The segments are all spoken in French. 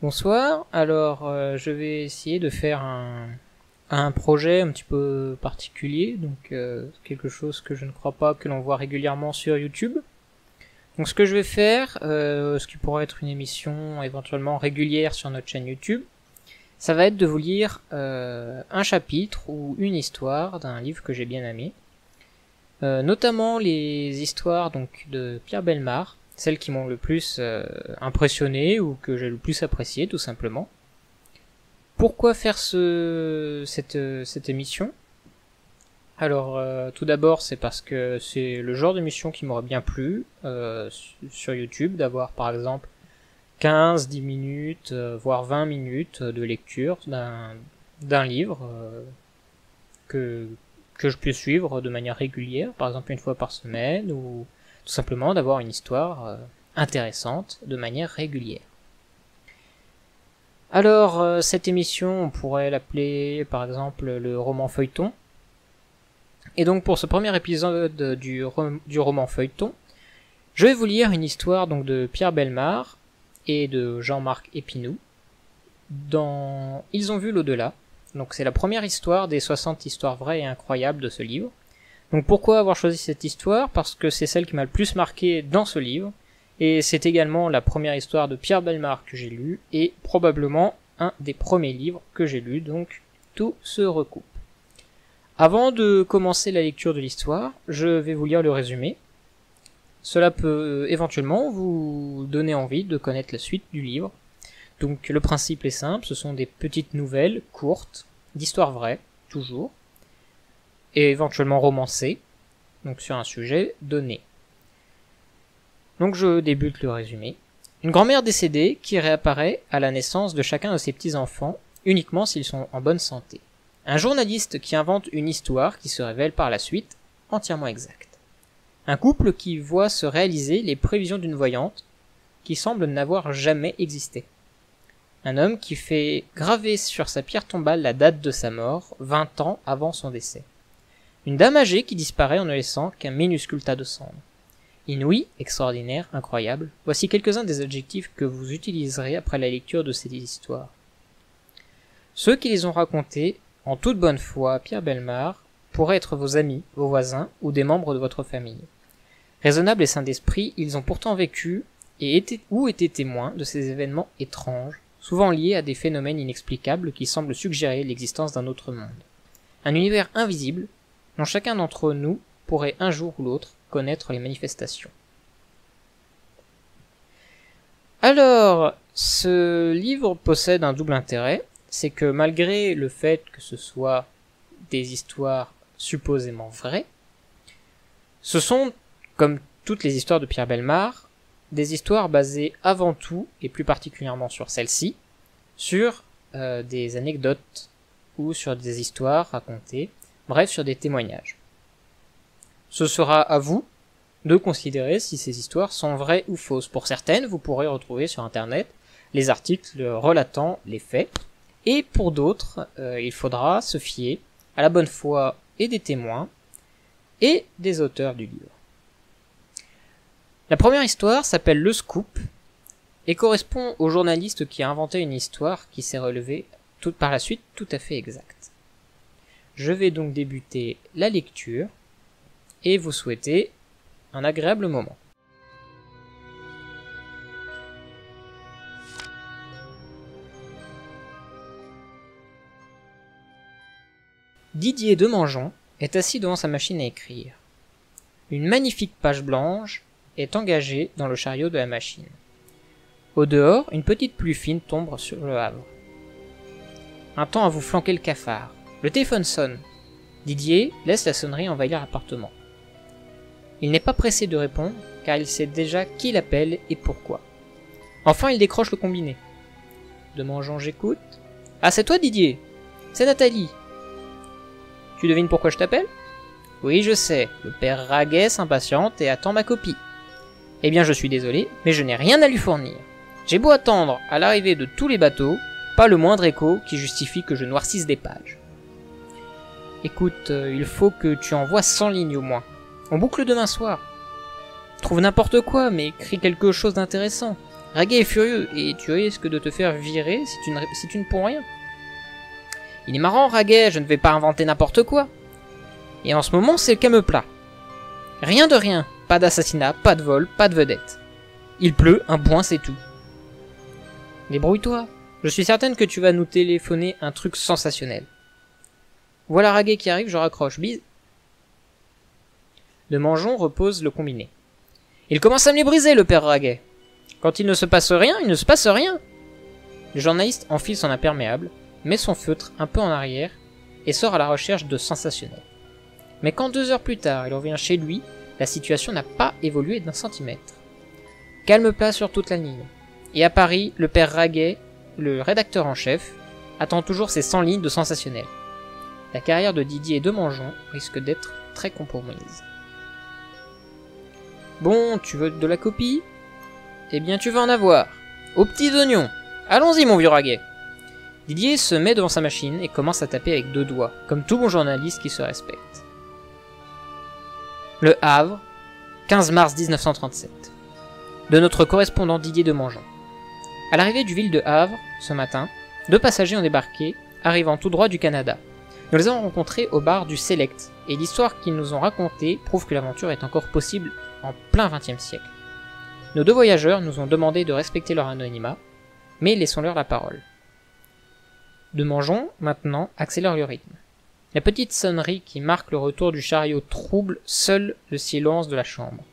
Bonsoir, alors je vais essayer de faire un projet un petit peu particulier, donc quelque chose que je ne crois pas que l'on voit régulièrement sur YouTube. Donc ce que je vais faire, ce qui pourrait être une émission éventuellement régulière sur notre chaîne YouTube, ça va être de vous lire un chapitre ou une histoire d'un livre que j'ai bien aimé, notamment les histoires donc de Pierre Bellemare, celles qui m'ont le plus impressionné ou que j'ai le plus apprécié tout simplement. Pourquoi faire cette émission? Alors tout d'abord c'est parce que c'est le genre d'émission qui m'aurait bien plu sur YouTube, d'avoir par exemple 15-10 minutes, voire 20 minutes de lecture d'un livre que je puisse suivre de manière régulière, par exemple une fois par semaine, ou tout simplement d'avoir une histoire intéressante de manière régulière. Alors cette émission, on pourrait l'appeler par exemple le roman feuilleton. Et donc pour ce premier épisode du roman feuilleton, je vais vous lire une histoire donc de Pierre Bellemare et de Jean-Marc Épinoux dans Ils ont vu l'au-delà. Donc c'est la première histoire des 60 histoires vraies et incroyables de ce livre. Donc pourquoi avoir choisi cette histoire? Parce que c'est celle qui m'a le plus marqué dans ce livre, et c'est également la première histoire de Pierre Bellemare que j'ai lue, et probablement un des premiers livres que j'ai lus, donc tout se recoupe. Avant de commencer la lecture de l'histoire, je vais vous lire le résumé. Cela peut éventuellement vous donner envie de connaître la suite du livre. Donc le principe est simple, ce sont des petites nouvelles courtes, d'histoires vraies, toujours, et éventuellement romancées, donc sur un sujet donné. Donc je débute le résumé. Une grand-mère décédée qui réapparaît à la naissance de chacun de ses petits-enfants, uniquement s'ils sont en bonne santé. Un journaliste qui invente une histoire qui se révèle par la suite entièrement exacte. Un couple qui voit se réaliser les prévisions d'une voyante qui semble n'avoir jamais existé. Un homme qui fait graver sur sa pierre tombale la date de sa mort, 20 ans avant son décès. Une dame âgée qui disparaît en ne laissant qu'un minuscule tas de cendres. Inouï, extraordinaire, incroyable, voici quelques-uns des adjectifs que vous utiliserez après la lecture de ces histoires. Ceux qui les ont racontés, en toute bonne foi, Pierre Bellemare, pourraient être vos amis, vos voisins ou des membres de votre famille. Raisonnables et sains d'esprit, ils ont pourtant vécu et été témoins de ces événements étranges, souvent liés à des phénomènes inexplicables qui semblent suggérer l'existence d'un autre monde. Un univers invisible, dont chacun d'entre nous pourrait un jour ou l'autre connaître les manifestations. Alors, ce livre possède un double intérêt, c'est que malgré le fait que ce soit des histoires supposément vraies, ce sont, comme toutes les histoires de Pierre Bellemare, des histoires basées avant tout, et plus particulièrement sur celle-ci, sur des anecdotes ou sur des histoires racontées, bref, sur des témoignages. Ce sera à vous de considérer si ces histoires sont vraies ou fausses. Pour certaines, vous pourrez retrouver sur internet les articles relatant les faits, et pour d'autres, il faudra se fier à la bonne foi et des témoins et des auteurs du livre. La première histoire s'appelle Le Scoop et correspond au journaliste qui a inventé une histoire qui s'est révélée par la suite tout à fait exacte. Je vais donc débuter la lecture et vous souhaiter un agréable moment. Didier Demangeon est assis devant sa machine à écrire. Une magnifique page blanche est engagée dans le chariot de la machine. Au dehors, une petite pluie fine tombe sur le Havre. Un temps à vous flanquer le cafard. Le téléphone sonne. Didier laisse la sonnerie envahir l'appartement. Il n'est pas pressé de répondre, car il sait déjà qui l'appelle et pourquoi. Enfin, il décroche le combiné. Demangeon, j'écoute. Ah, c'est toi, Didier? C'est Nathalie. Tu devines pourquoi je t'appelle? Oui, je sais. Le père Raguet s'impatiente et attend ma copie. Eh bien, je suis désolé, mais je n'ai rien à lui fournir. J'ai beau attendre à l'arrivée de tous les bateaux, pas le moindre écho qui justifie que je noircisse des pages. Écoute, il faut que tu envoies 100 lignes au moins. On boucle demain soir. Trouve n'importe quoi, mais écris quelque chose d'intéressant. Raguet est furieux, et tu risques de te faire virer si tu ne ponds rien. Il est marrant, Raguet, je ne vais pas inventer n'importe quoi. Et en ce moment, c'est le calme plat. Rien de rien, pas d'assassinat, pas de vol, pas de vedette. Il pleut, un point, c'est tout. Débrouille-toi, je suis certaine que tu vas nous téléphoner un truc sensationnel. Voilà Raguet qui arrive, je raccroche, bise. Demangeon repose le combiné. Il commence à me les briser, le père Raguet. Quand il ne se passe rien, il ne se passe rien. Le journaliste enfile son imperméable, met son feutre un peu en arrière, et sort à la recherche de sensationnel. Mais quand 2 heures plus tard, il revient chez lui, la situation n'a pas évolué d'un centimètre. Calme plat sur toute la ligne. Et à Paris, le père Raguet, le rédacteur en chef, attend toujours ses 100 lignes de sensationnel. La carrière de Didier Demangeon risque d'être très compromise. Bon, tu veux de la copie? Eh bien tu vas en avoir. Aux petits oignons. Allons-y mon vieux Raguet. Didier se met devant sa machine et commence à taper avec 2 doigts, comme tout bon journaliste qui se respecte. Le Havre, 15 mars 1937. De notre correspondant Didier Demangeon. À l'arrivée du ville de Havre, ce matin, 2 passagers ont débarqué, arrivant tout droit du Canada. Nous les avons rencontrés au bar du Select, et l'histoire qu'ils nous ont racontée prouve que l'aventure est encore possible en plein XXe siècle. Nos 2 voyageurs nous ont demandé de respecter leur anonymat, mais laissons-leur la parole. Demangeon, maintenant, accélère le rythme. La petite sonnerie qui marque le retour du chariot trouble seul le silence de la chambre.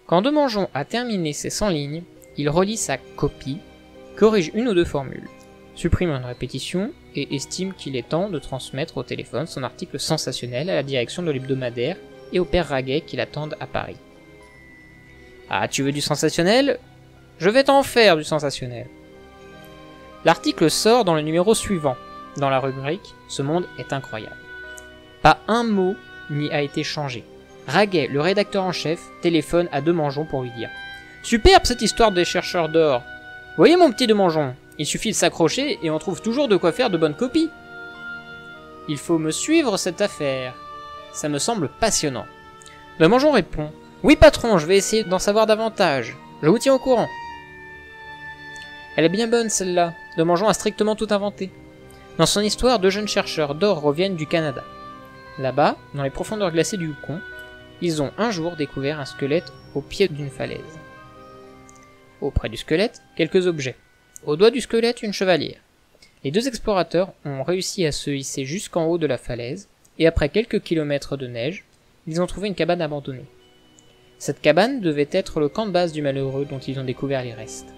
Quand Demangeon a terminé ses 100 lignes, il relit sa copie, corrige 1 ou 2 formules, supprime une répétition et estime qu'il est temps de transmettre au téléphone son article sensationnel à la direction de l'hebdomadaire et au père Raguet qui l'attendent à Paris. Ah, tu veux du sensationnel? Je vais t'en faire du sensationnel. L'article sort dans le numéro suivant, dans la rubrique « Ce monde est incroyable ». Pas un mot n'y a été changé. Raguet, le rédacteur en chef, téléphone à Demangeon pour lui dire « Superbe cette histoire des chercheurs d'or. Voyez mon petit Demangeon, il suffit de s'accrocher et on trouve toujours de quoi faire de bonnes copies. Il faut me suivre cette affaire. Ça me semble passionnant. » Demangeon répond « Oui patron, je vais essayer d'en savoir davantage. Je vous tiens au courant. » Elle est bien bonne celle-là. Demangeon a strictement tout inventé. Dans son histoire, 2 jeunes chercheurs d'or reviennent du Canada. Là-bas, dans les profondeurs glacées du Yukon, ils ont un jour découvert un squelette au pied d'une falaise. Auprès du squelette, quelques objets. Au doigt du squelette, une chevalière. Les 2 explorateurs ont réussi à se hisser jusqu'en haut de la falaise, et après quelques kilomètres de neige, ils ont trouvé une cabane abandonnée. Cette cabane devait être le camp de base du malheureux dont ils ont découvert les restes.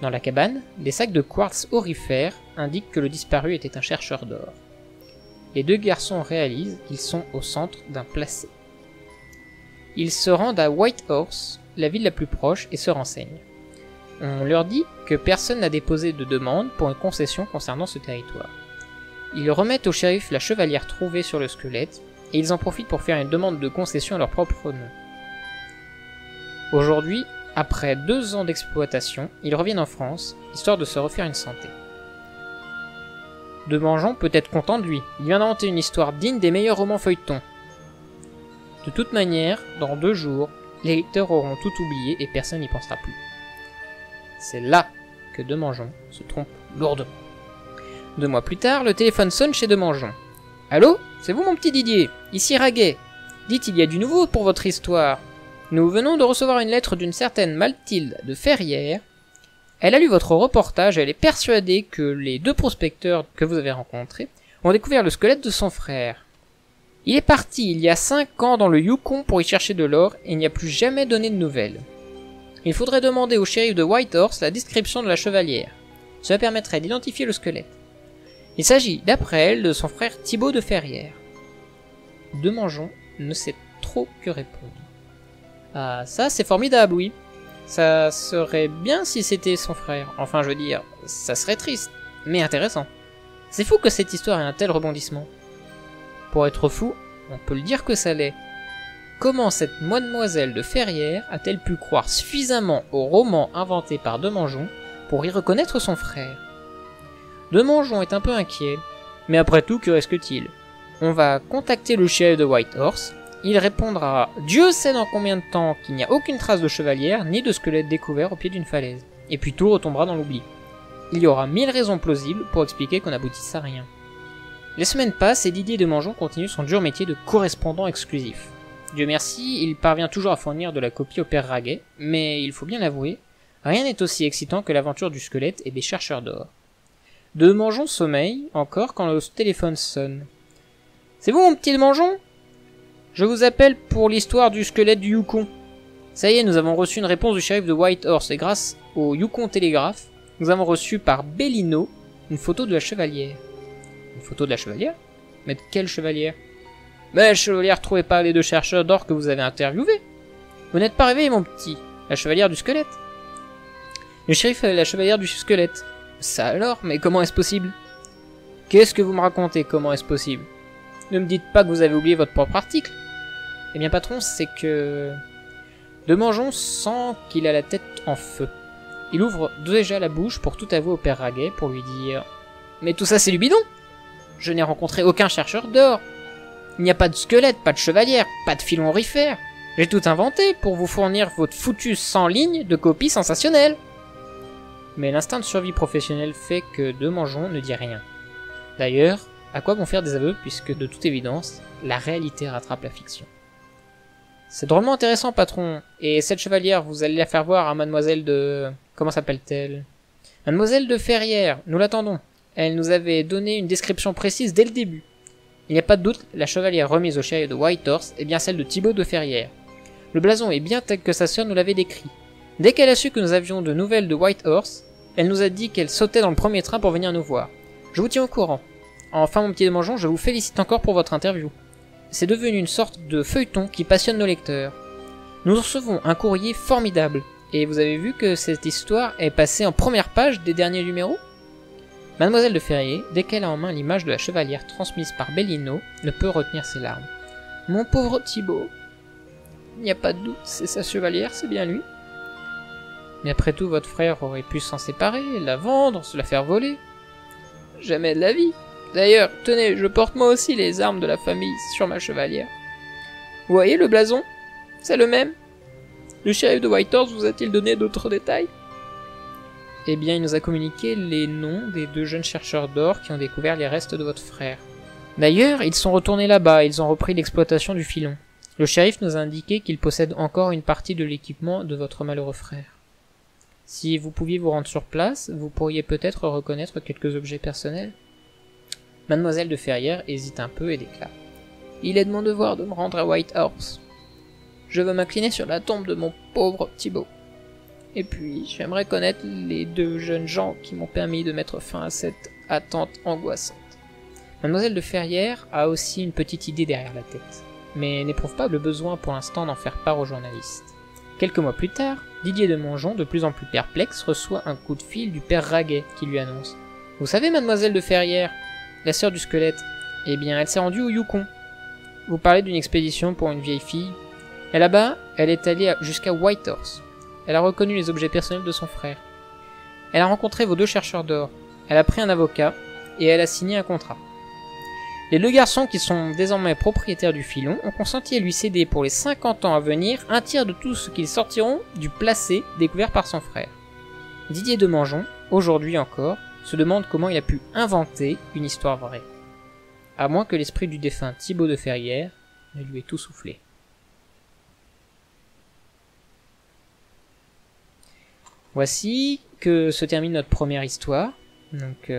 Dans la cabane, des sacs de quartz aurifères indiquent que le disparu était un chercheur d'or. Les 2 garçons réalisent qu'ils sont au centre d'un placé. Ils se rendent à Whitehorse, la ville la plus proche, et se renseignent. On leur dit que personne n'a déposé de demande pour une concession concernant ce territoire. Ils remettent au shérif la chevalière trouvée sur le squelette, et ils en profitent pour faire une demande de concession à leur propre nom. Aujourd'hui, après 2 ans d'exploitation, ils reviennent en France, histoire de se refaire une santé. Demangeon peut être content de lui, il vient d'inventer une histoire digne des meilleurs romans feuilletons. De toute manière, dans 2 jours, les lecteurs auront tout oublié et personne n'y pensera plus. C'est là que Demangeon se trompe lourdement. 2 mois plus tard, le téléphone sonne chez Demangeon. « Allô, c'est vous mon petit Didier, ici Raguet. Dites, il y a du nouveau pour votre histoire. Nous venons de recevoir une lettre d'une certaine Mathilde de Ferrières. Elle a lu votre reportage et elle est persuadée que les 2 prospecteurs que vous avez rencontrés ont découvert le squelette de son frère. Il est parti il y a 5 ans dans le Yukon pour y chercher de l'or et il n'y a plus jamais donné de nouvelles. Il faudrait demander au shérif de Whitehorse la description de la chevalière. Cela permettrait d'identifier le squelette. Il s'agit, d'après elle, de son frère Thibaut de Ferrières. » Demangeon ne sait trop que répondre. Ah, ça c'est formidable, oui. Ça serait bien si c'était son frère. Enfin, je veux dire, ça serait triste, mais intéressant. C'est fou que cette histoire ait un tel rebondissement. Pour être fou, on peut le dire que ça l'est. Comment cette mademoiselle de Ferrières a-t-elle pu croire suffisamment au roman inventé par Demangeon pour y reconnaître son frère? Demangeon est un peu inquiet, mais après tout, que risque-t-il? On va contacter le shérif de Whitehorse. Il répondra « Dieu sait dans combien de temps qu'il n'y a aucune trace de chevalière ni de squelette découvert au pied d'une falaise. et puis tout retombera dans l'oubli. Il y aura 1000 raisons plausibles pour expliquer qu'on n'aboutisse à rien. Les semaines passent et Didier Demangeon continue son dur métier de correspondant exclusif. Dieu merci, il parvient toujours à fournir de la copie au père Raguet, mais il faut bien l'avouer, rien n'est aussi excitant que l'aventure du squelette et des chercheurs d'or. Demangeon sommeille encore quand le téléphone sonne. « C'est vous mon petit Demangeon ? Je vous appelle pour l'histoire du squelette du Yukon. Ça y est, nous avons reçu une réponse du shérif de Whitehorse et grâce au Yukon Télégraphe, nous avons reçu par Bellino une photo de la chevalière. » Une photo de la chevalière ? Mais de quelle chevalière ? Mais la chevalière trouvée par les 2 chercheurs d'or que vous avez interviewés. Vous n'êtes pas réveillé mon petit, la chevalière du squelette. Le shérif est la chevalière du squelette. Ça alors, mais comment est-ce possible ? Qu'est-ce que vous me racontez, comment est-ce possible ? Ne me dites pas que vous avez oublié votre propre article. Eh bien patron, c'est que... Demangeon sent qu'il a la tête en feu. Il ouvre déjà la bouche pour tout avouer au père Raguet pour lui dire « Mais tout ça c'est du bidon ! Je n'ai rencontré aucun chercheur d'or. Il n'y a pas de squelette, pas de chevalière, pas de filon aurifère. J'ai tout inventé pour vous fournir votre foutu 100 lignes de copies sensationnelles. » Mais l'instinct de survie professionnelle fait que Demangeon ne dit rien. D'ailleurs, à quoi bon faire des aveux puisque de toute évidence, la réalité rattrape la fiction. C'est drôlement intéressant, patron. Et cette chevalière, vous allez la faire voir à mademoiselle de... Comment s'appelle-t-elle ? Mademoiselle de Ferrières, nous l'attendons. Elle nous avait donné une description précise dès le début. Il n'y a pas de doute, la chevalière remise au shérif de Whitehorse est bien celle de Thibaut de Ferrières. Le blason est bien tel que sa sœur nous l'avait décrit. Dès qu'elle a su que nous avions de nouvelles de Whitehorse, elle nous a dit qu'elle sautait dans le premier train pour venir nous voir. Je vous tiens au courant. Enfin, mon petit Demangeon, je vous félicite encore pour votre interview. C'est devenu une sorte de feuilleton qui passionne nos lecteurs. Nous recevons un courrier formidable, et vous avez vu que cette histoire est passée en première page des derniers numéros ? Mademoiselle de Ferrier, dès qu'elle a en main l'image de la chevalière transmise par Bellino, ne peut retenir ses larmes. Mon pauvre Thibaut. Il n'y a pas de doute, c'est sa chevalière, c'est bien lui. Mais après tout, votre frère aurait pu s'en séparer, la vendre, se la faire voler. Jamais de la vie. D'ailleurs, tenez, je porte moi aussi les armes de la famille sur ma chevalière. Vous voyez le blason ? C'est le même. Le shérif de Whitehorse vous a-t-il donné d'autres détails ? Eh bien, il nous a communiqué les noms des 2 jeunes chercheurs d'or qui ont découvert les restes de votre frère. D'ailleurs, ils sont retournés là-bas et ils ont repris l'exploitation du filon. Le shérif nous a indiqué qu'il possède encore une partie de l'équipement de votre malheureux frère. Si vous pouviez vous rendre sur place, vous pourriez peut-être reconnaître quelques objets personnels. Mademoiselle de Ferrières hésite un peu et déclare. Il est de mon devoir de me rendre à Whitehorse. Je veux m'incliner sur la tombe de mon pauvre Thibaut. Et puis, j'aimerais connaître les 2 jeunes gens qui m'ont permis de mettre fin à cette attente angoissante. Mademoiselle de Ferrières a aussi une petite idée derrière la tête, mais n'éprouve pas le besoin pour l'instant d'en faire part aux journalistes. Quelques mois plus tard, Didier Demangeon, de plus en plus perplexe, reçoit un coup de fil du père Raguet qui lui annonce « Vous savez, mademoiselle de Ferrières, la sœur du squelette, eh bien, elle s'est rendue au Yukon. Vous parlez d'une expédition pour une vieille fille. Et là-bas, elle est allée jusqu'à Whitehorse. Elle a reconnu les objets personnels de son frère. Elle a rencontré vos 2 chercheurs d'or. Elle a pris un avocat et elle a signé un contrat. Les 2 garçons qui sont désormais propriétaires du filon ont consenti à lui céder pour les 50 ans à venir un tiers de tout ce qu'ils sortiront du placé découvert par son frère. Didier Demangeon, aujourd'hui encore, se demande comment il a pu inventer une histoire vraie. À moins que l'esprit du défunt Thibaut de Ferrières ne lui ait tout soufflé. Voici que se termine notre première histoire. Donc,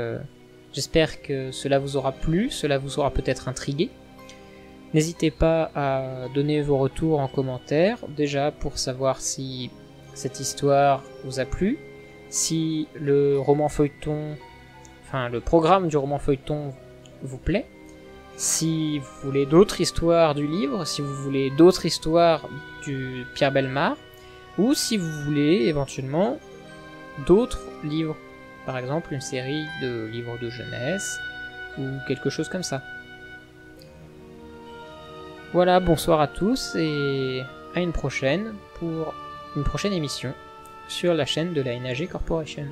j'espère que cela vous aura plu, cela vous aura peut-être intrigué. N'hésitez pas à donner vos retours en commentaire, déjà pour savoir si cette histoire vous a plu, si le roman feuilleton, enfin le programme du roman feuilleton vous plaît, si vous voulez d'autres histoires du livre, si vous voulez d'autres histoires du Pierre Bellemare, ou si vous voulez éventuellement d'autres livres, par exemple une série de livres de jeunesse, ou quelque chose comme ça. Voilà, bonsoir à tous et à une prochaine pour une prochaine émission sur la chaîne de la NAG Corporation.